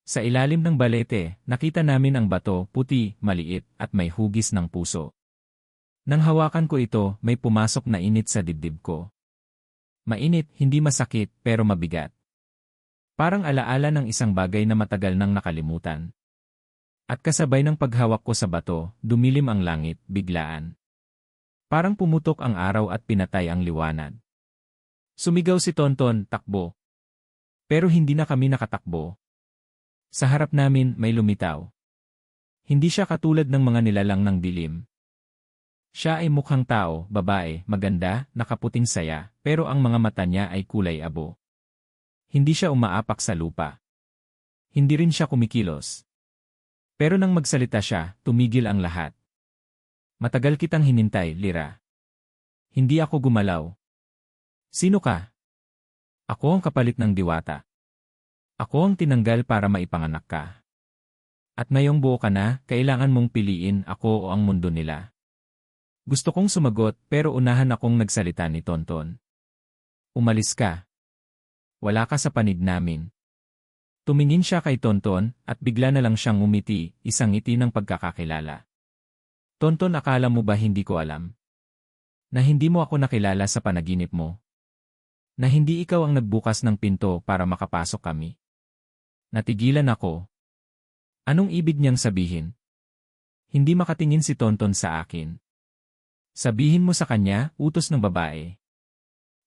Sa ilalim ng balete, nakita namin ang bato, puti, maliit, at may hugis ng puso. Nang hawakan ko ito, may pumasok na init sa dibdib ko. Mainit, hindi masakit, pero mabigat. Parang alaala ng isang bagay na matagal nang nakalimutan. At kasabay ng paghawak ko sa bato, dumilim ang langit, biglaan. Parang pumutok ang araw at pinatay ang liwanag. Sumigaw si Tonton, takbo. Pero hindi na kami nakatakbo. Sa harap namin may lumitaw. Hindi siya katulad ng mga nilalang ng dilim. Siya ay mukhang tao, babae, maganda, nakaputing saya, pero ang mga mata niya ay kulay abo. Hindi siya umaapak sa lupa. Hindi rin siya kumikilos. Pero nang magsalita siya, tumigil ang lahat. Matagal kitang hinintay, Lira. Hindi ako gumalaw. Sino ka? Ako ang kapalit ng diwata. Ako ang tinanggal para maipanganak ka. At ngayong buo ka na, kailangan mong piliin ako o ang mundo nila. Gusto kong sumagot pero unahan akong nagsalita ni Tonton. Umalis ka. Wala ka sa panig namin. Tumingin siya kay Tonton at bigla na lang siyang umiti, isang ngiti ng pagkakakilala. Tonton, akala mo ba hindi ko alam? Na hindi mo ako nakilala sa panaginip mo? Na hindi ikaw ang nagbukas ng pinto para makapasok kami? Natigilan ako. Anong ibig niyang sabihin? Hindi makatingin si Tonton sa akin. Sabihin mo sa kanya, utos ng babae.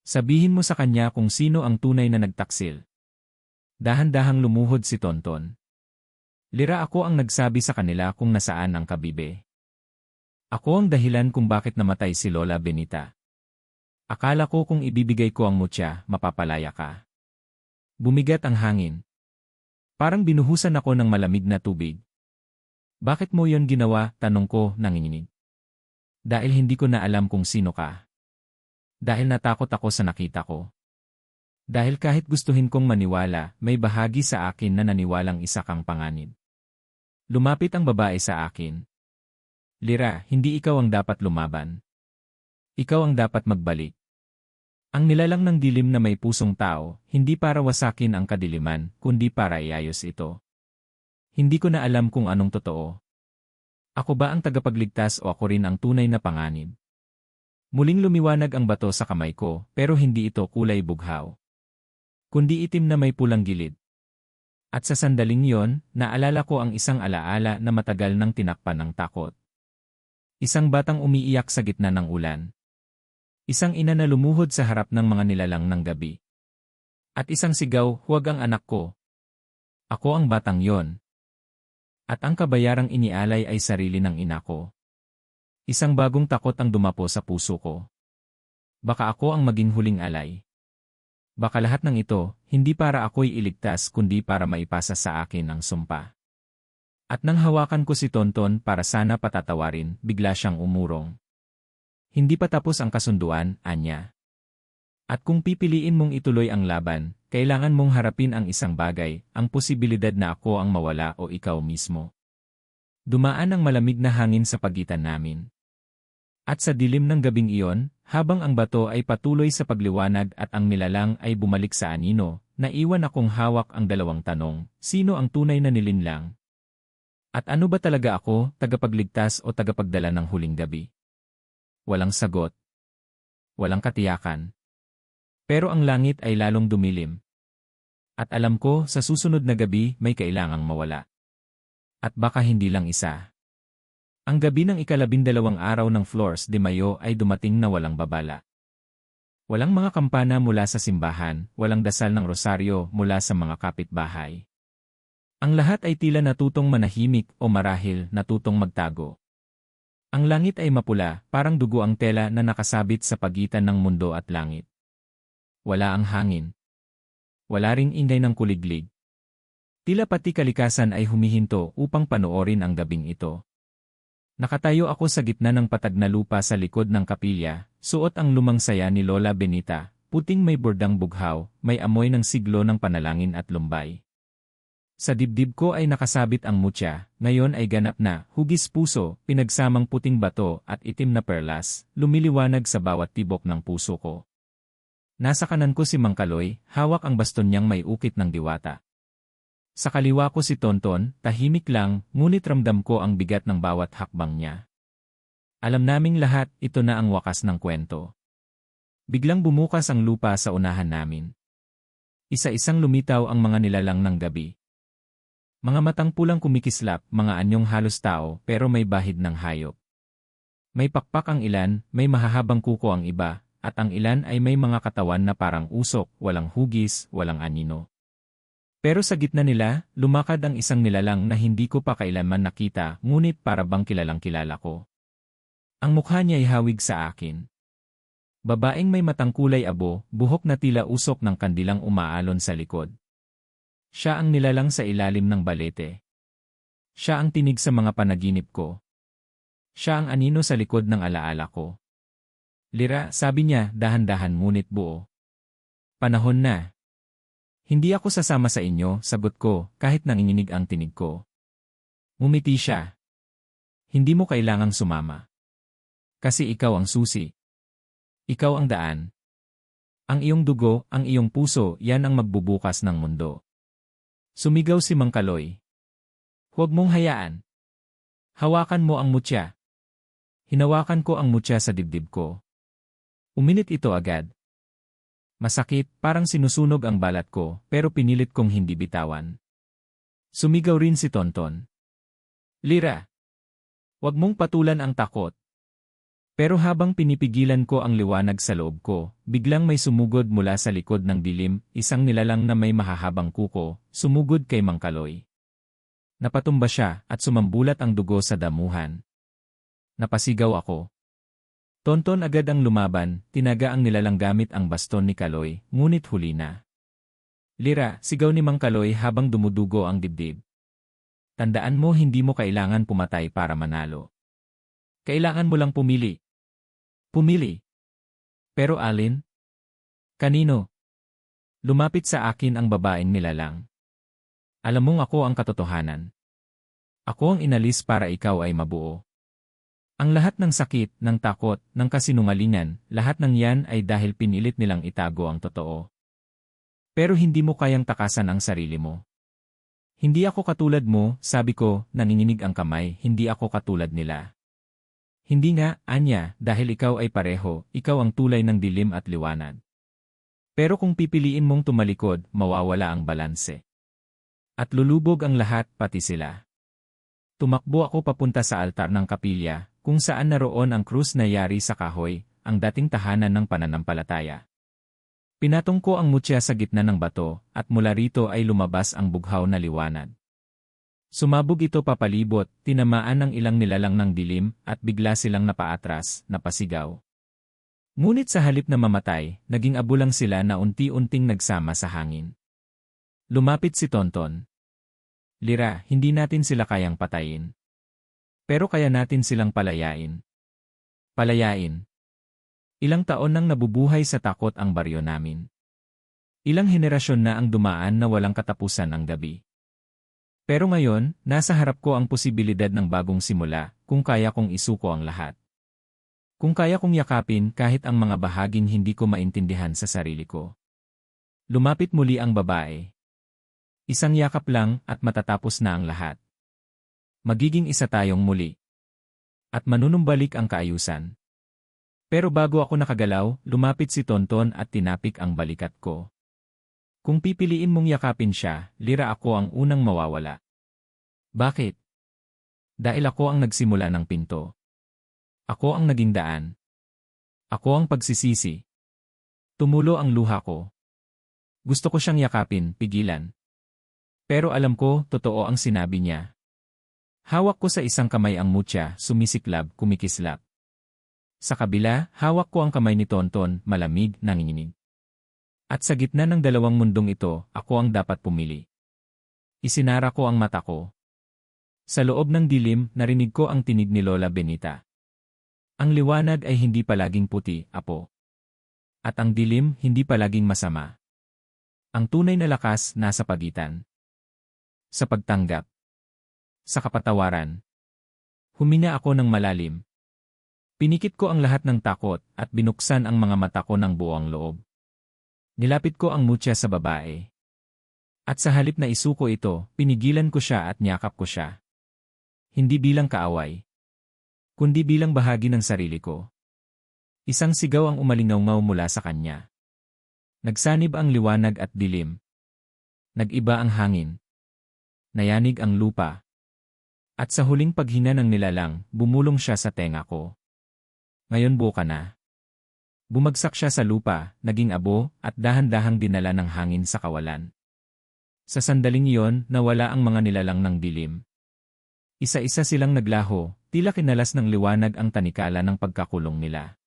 Sabihin mo sa kanya kung sino ang tunay na nagtaksil. Dahan-dahang lumuhod si Tonton. Lira, ako ang nagsabi sa kanila kung nasaan ang kabibe. Ako ang dahilan kung bakit namatay si Lola Benita. Akala ko kung ibibigay ko ang mutya, mapapalaya ka. Bumigat ang hangin. Parang binuhusan ako ng malamig na tubig. Bakit mo yon ginawa? Tanong ko, nanginginig. Dahil hindi ko na alam kung sino ka. Dahil natakot ako sa nakita ko. Dahil kahit gustuhin kong maniwala, may bahagi sa akin na naniwalang isa kang panganib. Lumapit ang babae sa akin. Lira, hindi ikaw ang dapat lumaban. Ikaw ang dapat magbalik. Ang nilalang ng dilim na may pusong tao, hindi para wasakin ang kadiliman, kundi para iayos ito. Hindi ko na alam kung anong totoo. Ako ba ang tagapagligtas o ako rin ang tunay na panganib? Muling lumiwanag ang bato sa kamay ko, pero hindi ito kulay bughaw. Kundi itim na may pulang gilid. At sa sandaling yon, naalala ko ang isang alaala na matagal nang tinakpan ng takot. Isang batang umiiyak sa gitna ng ulan. Isang ina na lumuhod sa harap ng mga nilalang ng gabi. At isang sigaw, huwag ang anak ko. Ako ang batang yon. At ang kabayarang inialay ay sarili ng ina ko. Isang bagong takot ang dumapo sa puso ko. Baka ako ang maging huling alay. Baka lahat ng ito, hindi para ako'y iligtas kundi para maipasa sa akin ang sumpa. At nang hawakan ko si Tonton para sana patatawarin, bigla siyang umurong. Hindi pa tapos ang kasunduan, anya. At kung pipiliin mong ituloy ang laban, kailangan mong harapin ang isang bagay, ang posibilidad na ako ang mawala o ikaw mismo. Dumaan ang malamig na hangin sa pagitan namin. At sa dilim ng gabing iyon, habang ang bato ay patuloy sa pagliwanag at ang nilalang ay bumalik sa anino, naiwan akong hawak ang dalawang tanong, sino ang tunay na nilinlang? At ano ba talaga ako, tagapagligtas o tagapagdala ng huling gabi? Walang sagot. Walang katiyakan. Pero ang langit ay lalong dumilim. At alam ko, sa susunod na gabi may kailangang mawala. At baka hindi lang isa. Ang gabi ng ika-12 araw ng Flores de Mayo ay dumating na walang babala. Walang mga kampana mula sa simbahan, walang dasal ng rosaryo mula sa mga kapitbahay. Ang lahat ay tila natutong manahimik o marahil natutong magtago. Ang langit ay mapula, parang dugo ang tela na nakasabit sa pagitan ng mundo at langit. Wala ang hangin. Wala ring ingay ng kuliglig. Tila pati kalikasan ay humihinto upang panoorin ang gabing ito. Nakatayo ako sa gitna ng patag na lupa sa likod ng kapilya, suot ang lumang saya ni Lola Benita, puting may bordang bughaw, may amoy ng siglo ng panalangin at lumbay. Sa dibdib ko ay nakasabit ang mutya, ngayon ay ganap na, hugis puso, pinagsamang puting bato at itim na perlas, lumiliwanag sa bawat tibok ng puso ko. Nasa kanan ko si Mang Kaloy, hawak ang baston niyang may ukit ng diwata. Sa kaliwa ko si Tonton, tahimik lang, ngunit ramdam ko ang bigat ng bawat hakbang niya. Alam naming lahat, ito na ang wakas ng kwento. Biglang bumukas ang lupa sa unahan namin. Isa-isang lumitaw ang mga nilalang ng gabi. Mga matang pulang kumikislap, mga anyong halos tao, pero may bahid ng hayop. May pakpak ang ilan, may mahahabang kuko ang iba, at ang ilan ay may mga katawan na parang usok, walang hugis, walang anino. Pero sa gitna nila, lumakad ang isang nilalang na hindi ko pa kailanman nakita, ngunit para bang kilalang kilala ko. Ang mukha niya ay hawig sa akin. Babaeng may matang kulay abo, buhok na tila usok ng kandilang umaalon sa likod. Siya ang nilalang sa ilalim ng balete. Siya ang tinig sa mga panaginip ko. Siya ang anino sa likod ng alaala ko. Lira, sabi niya, dahan-dahan ngunit buo. Panahon na. Hindi ako sasama sa inyo, sagot ko, kahit nanginginig ang tinig ko. Ngumiti siya. Hindi mo kailangang sumama. Kasi ikaw ang susi. Ikaw ang daan. Ang iyong dugo, ang iyong puso, yan ang magbubukas ng mundo. Sumigaw si Mang Kaloy. Huwag mong hayaan. Hawakan mo ang mutya. Hinawakan ko ang mutya sa dibdib ko. Uminit ito agad. Masakit, parang sinusunog ang balat ko, pero pinilit kong hindi bitawan. Sumigaw rin si Tonton. Lira! Huwag mong patulan ang takot. Pero habang pinipigilan ko ang liwanag sa loob ko, biglang may sumugod mula sa likod ng dilim, isang nilalang na may mahahabang kuko, sumugod kay Mang Kaloy. Napatumba siya at sumambulat ang dugo sa damuhan. Napasigaw ako. Tonton agad ang lumaban, tinaga ang nilalang gamit ang baston ni Kaloy, ngunit huli na. Lira, sigaw ni Mang Kaloy habang dumudugo ang dibdib. Tandaan mo hindi mo kailangan pumatay para manalo. Kailangan mo lang pumili. Pumili. Pero alin? Kanino? Lumapit sa akin ang babaeng nilalang. Alam mong ako ang katotohanan. Ako ang inalis para ikaw ay mabuo. Ang lahat ng sakit, ng takot, ng kasinungalingan, lahat ng yan ay dahil pinilit nilang itago ang totoo. Pero hindi mo kayang takasan ang sarili mo. Hindi ako katulad mo, sabi ko, nanginginig ang kamay, hindi ako katulad nila. Hindi nga, Anya, dahil ikaw ay pareho, ikaw ang tulay ng dilim at liwanag. Pero kung pipiliin mong tumalikod, mawawala ang balanse. At lulubog ang lahat, pati sila. Tumakbo ako papunta sa altar ng kapilya, kung saan naroon ang krus na yari sa kahoy, ang dating tahanan ng pananampalataya. Pinatong ko ang mutya sa gitna ng bato, at mula rito ay lumabas ang bughaw na liwanag. Sumabog ito papalibot, tinamaan ng ilang nilalang ng dilim, at bigla silang napaatras, napasigaw. Ngunit sa halip na mamatay, naging abulang sila na unti-unting nagsama sa hangin. Lumapit si Tonton. Lira, hindi natin sila kayang patayin. Pero kaya natin silang palayain. Palayain. Ilang taon nang nabubuhay sa takot ang baryo namin. Ilang henerasyon na ang dumaan na walang katapusan ang gabi. Pero ngayon, nasa harap ko ang posibilidad ng bagong simula, kung kaya kong isuko ang lahat. Kung kaya kong yakapin kahit ang mga bahaging hindi ko maintindihan sa sarili ko. Lumapit muli ang babae. Isang yakap lang at matatapos na ang lahat. Magiging isa tayong muli. At manunumbalik ang kaayusan. Pero bago ako nakagalaw, lumapit si Tonton at tinapik ang balikat ko. Kung pipiliin mong yakapin siya, Lira, ako ang unang mawawala. Bakit? Dahil ako ang nagsimula ng pinto. Ako ang naging daan. Ako ang pagsisisi. Tumulo ang luha ko. Gusto ko siyang yakapin, pigilan. Pero alam ko, totoo ang sinabi niya. Hawak ko sa isang kamay ang mutya, sumisiklab, kumikislap. Sa kabila, hawak ko ang kamay ni Tonton, malamig, nanginginig. At sa gitna ng dalawang mundong ito, ako ang dapat pumili. Isinara ko ang mata ko. Sa loob ng dilim, narinig ko ang tinig ni Lola Benita. Ang liwanag ay hindi palaging puti, apo. At ang dilim, hindi palaging masama. Ang tunay na lakas nasa pagitan. Sa pagtanggap. Sa kapatawaran. Humina ako ng malalim. Pinikit ko ang lahat ng takot at binuksan ang mga mata ko ng buong loob. Nilapit ko ang mutya sa babae. At sa halip na isuko ito, pinigilan ko siya at niyakap ko siya. Hindi bilang kaaway. Kundi bilang bahagi ng sarili ko. Isang sigaw ang umalingaw mula sa kanya. Nagsanib ang liwanag at dilim. Nag-iba ang hangin. Nayanig ang lupa. At sa huling paghina ng nilalang, bumulong siya sa tenga ko. Ngayon buo ka na. Bumagsak siya sa lupa, naging abo, at dahan-dahang dinala ng hangin sa kawalan. Sa sandaling iyon, nawala ang mga nilalang ng dilim. Isa-isa silang naglaho, tila kinalas ng liwanag ang tanikala ng pagkakulong nila.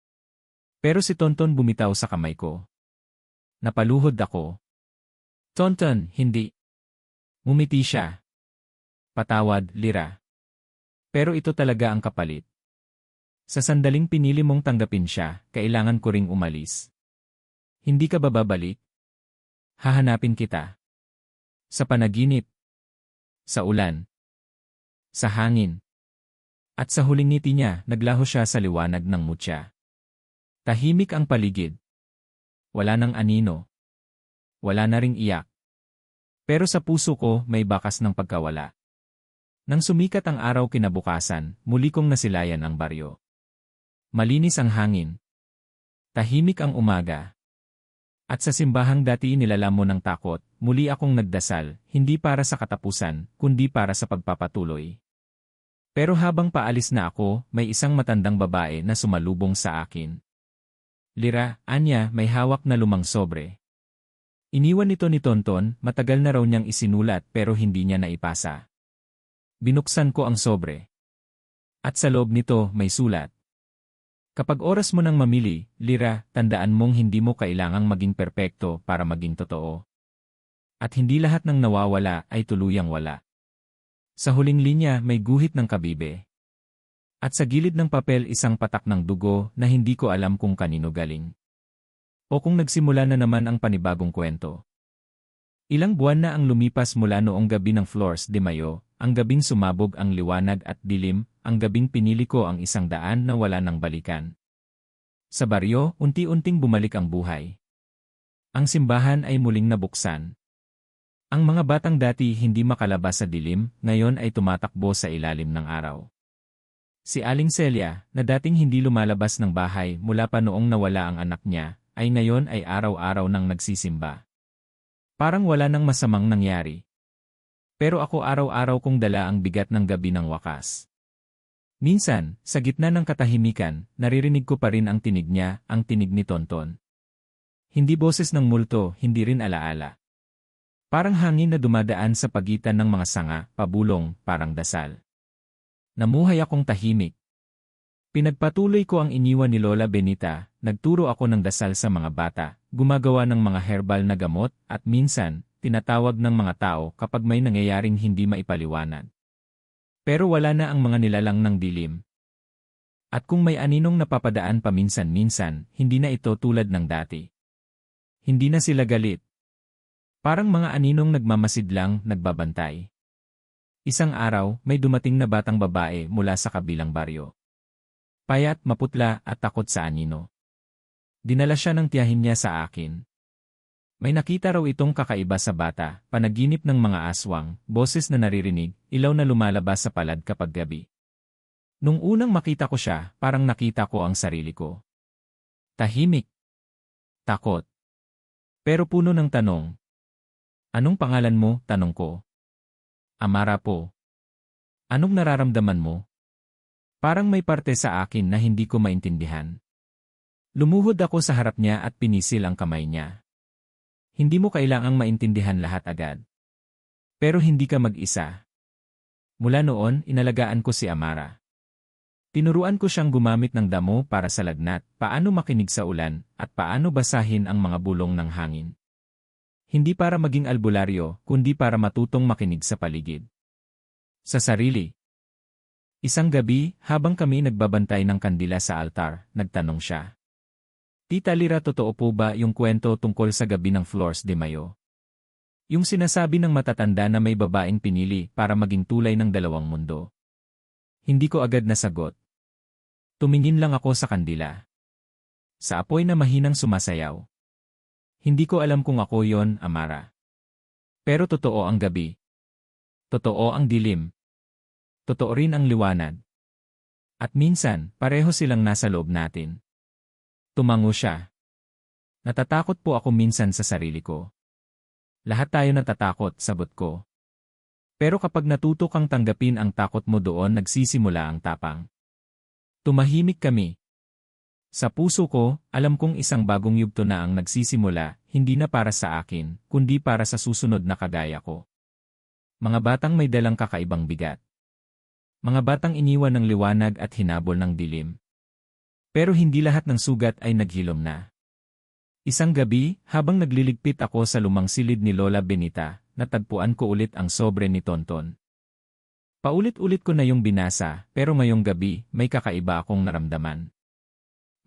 Pero si Tonton bumitaw sa kamay ko. Napaluhod ako. Tonton, hindi. Ngumiti siya. Patawad, Lira. Pero ito talaga ang kapalit. Sa sandaling pinili mong tanggapin siya, kailangan ko ring umalis. Hindi ka bababalik? Hahanapin kita. Sa panaginip. Sa ulan. Sa hangin. At sa huling ngiti niya, naglaho siya sa liwanag ng mutya. Tahimik ang paligid. Wala nang anino. Wala na ring iyak. Pero sa puso ko, may bakas ng pagkawala. Nang sumikat ang araw kinabukasan, muli kong nasilayan ang baryo. Malinis ang hangin. Tahimik ang umaga. At sa simbahang dati nilalamon ng takot, muli akong nagdasal, hindi para sa katapusan, kundi para sa pagpapatuloy. Pero habang paalis na ako, may isang matandang babae na sumalubong sa akin. Lira, anya, may hawak na lumang sobre. Iniwan ito ni Tonton, matagal na raw niyang isinulat pero hindi niya naipasa. Binuksan ko ang sobre. At sa loob nito may sulat. Kapag oras mo nang mamili, Lira, tandaan mong hindi mo kailangang maging perpekto para maging totoo. At hindi lahat ng nawawala ay tuluyang wala. Sa huling linya may guhit ng kabibe. At sa gilid ng papel isang patak ng dugo na hindi ko alam kung kanino galing. O kung nagsimula na naman ang panibagong kwento. Ilang buwan na ang lumipas mula noong gabi ng Flores de Mayo, ang gabing sumabog ang liwanag at dilim, ang gabing pinili ko ang isang daan na wala nang balikan. Sa baryo, unti-unting bumalik ang buhay. Ang simbahan ay muling nabuksan. Ang mga batang dati hindi makalabas sa dilim, ngayon ay tumatakbo sa ilalim ng araw. Si Aling Celia, na dating hindi lumalabas ng bahay mula pa noong nawala ang anak niya, ay ngayon ay araw-araw nang nagsisimba. Parang wala nang masamang nangyari. Pero ako araw-araw kong dala ang bigat ng gabi ng wakas. Minsan, sa gitna ng katahimikan, naririnig ko pa rin ang tinig niya, ang tinig ni Tonton. Hindi boses ng multo, hindi rin alaala. Parang hangin na dumadaan sa pagitan ng mga sanga, pabulong, parang dasal. Namuhay akong tahimik. Pinagpatuloy ko ang iniwan ni Lola Benita, nagturo ako ng dasal sa mga bata, gumagawa ng mga herbal na gamot, at minsan, tinatawag ng mga tao kapag may nangyayaring hindi maipaliwanag. Pero wala na ang mga nilalang ng dilim. At kung may aninong napapadaan paminsan-minsan, hindi na ito tulad ng dati. Hindi na sila galit. Parang mga aninong nagmamasid lang, nagbabantay. Isang araw, may dumating na batang babae mula sa kabilang baryo. Payat, maputla, at takot sa anino. Dinala siya ng tiyahin niya sa akin. May nakita raw itong kakaiba sa bata, panaginip ng mga aswang, boses na naririnig, ilaw na lumalabas sa palad kapag gabi. Nung unang makita ko siya, parang nakita ko ang sarili ko. Tahimik. Takot. Pero puno ng tanong. Anong pangalan mo? Tanong ko. Amara po. Anong nararamdaman mo? Parang may parte sa akin na hindi ko maintindihan. Lumuhod ako sa harap niya at pinisil ang kamay niya. Hindi mo kailangang maintindihan lahat agad. Pero hindi ka mag-isa. Mula noon, inalagaan ko si Amara. Tinuruan ko siyang gumamit ng damo para sa lagnat, paano makinig sa ulan, at paano basahin ang mga bulong ng hangin. Hindi para maging albularyo, kundi para matutong makinig sa paligid. Sa sarili. Isang gabi, habang kami nagbabantay ng kandila sa altar, nagtanong siya. Tita Lira, totoo po ba yung kwento tungkol sa gabi ng Flores de Mayo? Yung sinasabi ng matatanda na may babaeng pinili para maging tulay ng dalawang mundo. Hindi ko agad nasagot. Tumingin lang ako sa kandila. Sa apoy na mahinang sumasayaw. Hindi ko alam kung ako yon, Amara. Pero totoo ang gabi. Totoo ang dilim. Totoo rin ang liwanag. At minsan, pareho silang nasa loob natin. Tumango siya. Natatakot po ako minsan sa sarili ko. Lahat tayo natatakot, sagot ko. Pero kapag natuto kang tanggapin ang takot mo, doon nagsisimula ang tapang. Tumahimik kami. Sa puso ko, alam kong isang bagong yugto na ang nagsisimula, hindi na para sa akin, kundi para sa susunod na kagaya ko. Mga batang may dalang kakaibang bigat. Mga batang iniwan ng liwanag at hinabol ng dilim. Pero hindi lahat ng sugat ay naghilom na. Isang gabi, habang nagliligpit ako sa lumang silid ni Lola Benita, natagpuan ko ulit ang sobre ni Tonton. Paulit-ulit ko na yung binasa, pero ngayong gabi, may kakaiba akong naramdaman.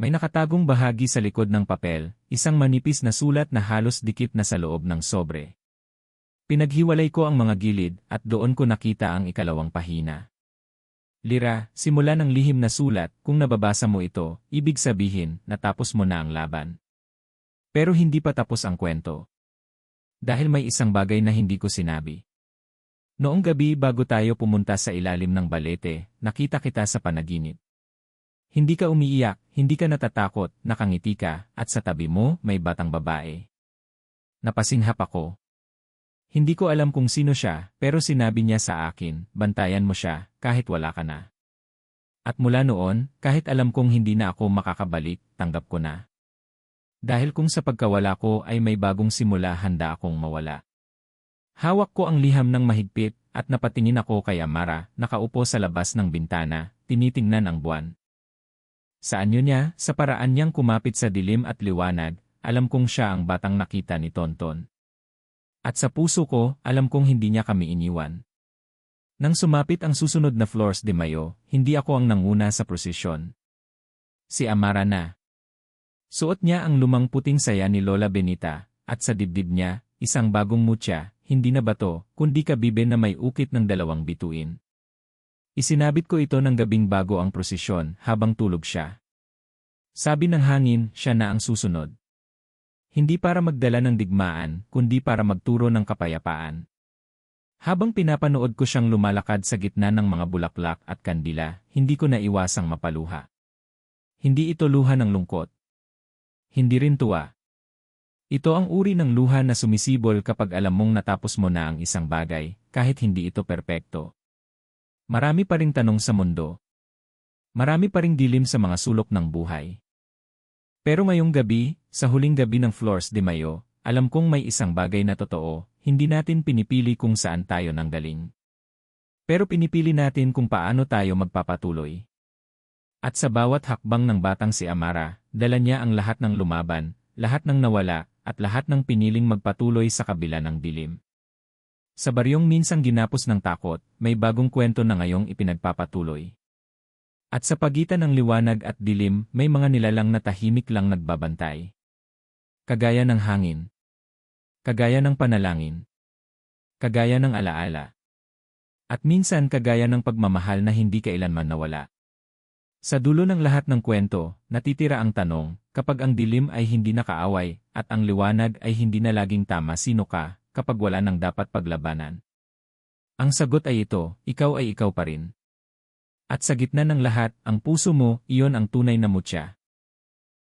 May nakatagong bahagi sa likod ng papel, isang manipis na sulat na halos dikit na sa loob ng sobre. Pinaghiwalay ko ang mga gilid at doon ko nakita ang ikalawang pahina. Lira, simula ng lihim na sulat, kung nababasa mo ito, ibig sabihin, natapos mo na ang laban. Pero hindi pa tapos ang kwento. Dahil may isang bagay na hindi ko sinabi. Noong gabi bago tayo pumunta sa ilalim ng balete, nakita kita sa panaginip. Hindi ka umiiyak, hindi ka natatakot, nakangiti ka, at sa tabi mo, may batang babae. Napasinghap ako. Hindi ko alam kung sino siya, pero sinabi niya sa akin, bantayan mo siya, kahit wala ka na. At mula noon, kahit alam kong hindi na ako makakabalik, tanggap ko na. Dahil kung sa pagkawala ko ay may bagong simula, handa akong mawala. Hawak ko ang liham ng mahigpit, at napatingin ako kay Amara, nakaupo sa labas ng bintana, tinitingnan ang buwan. Sa anyo niya, sa paraan niyang kumapit sa dilim at liwanag, alam kong siya ang batang nakita ni Tonton. At sa puso ko, alam kong hindi niya kami iniwan. Nang sumapit ang susunod na Flores de Mayo, hindi ako ang nanguna sa prosesyon. Si Amara na. Suot niya ang lumang puting saya ni Lola Benita, at sa dibdib niya, isang bagong mutya, hindi na bato, kundi kabibe na may ukit ng 2 bituin. Isinabit ko ito ng gabing bago ang prosesyon, habang tulog siya. Sabi ng hangin, siya na ang susunod. Hindi para magdala ng digmaan, kundi para magturo ng kapayapaan. Habang pinapanood ko siyang lumalakad sa gitna ng mga bulaklak at kandila, hindi ko naiwasang mapaluha. Hindi ito luha ng lungkot. Hindi rin tuwa. Ito ang uri ng luha na sumisibol kapag alam mong natapos mo na ang isang bagay, kahit hindi ito perpekto. Marami pa ring tanong sa mundo. Marami pa ring dilim sa mga sulok ng buhay. Pero ngayong gabi, sa huling gabi ng Flores de Mayo, alam kong may isang bagay na totoo, hindi natin pinipili kung saan tayo nanggaling. Pero pinipili natin kung paano tayo magpapatuloy. At sa bawat hakbang ng batang si Amara, dala niya ang lahat ng lumaban, lahat ng nawala, at lahat ng piniling magpatuloy sa kabila ng dilim. Sa baryong minsang ginapos ng takot, may bagong kwento na ngayong ipinagpapatuloy. At sa pagitan ng liwanag at dilim, may mga nilalang na tahimik lang nagbabantay. Kagaya ng hangin. Kagaya ng panalangin. Kagaya ng alaala. At minsan kagaya ng pagmamahal na hindi kailanman nawala. Sa dulo ng lahat ng kwento, natitira ang tanong, kapag ang dilim ay hindi nakaaway, at ang liwanag ay hindi na laging tama, sino ka, kapag wala nang dapat paglabanan? Ang sagot ay ito, ikaw ay ikaw pa rin. At sa gitna ng lahat, ang puso mo, iyon ang tunay na mutya.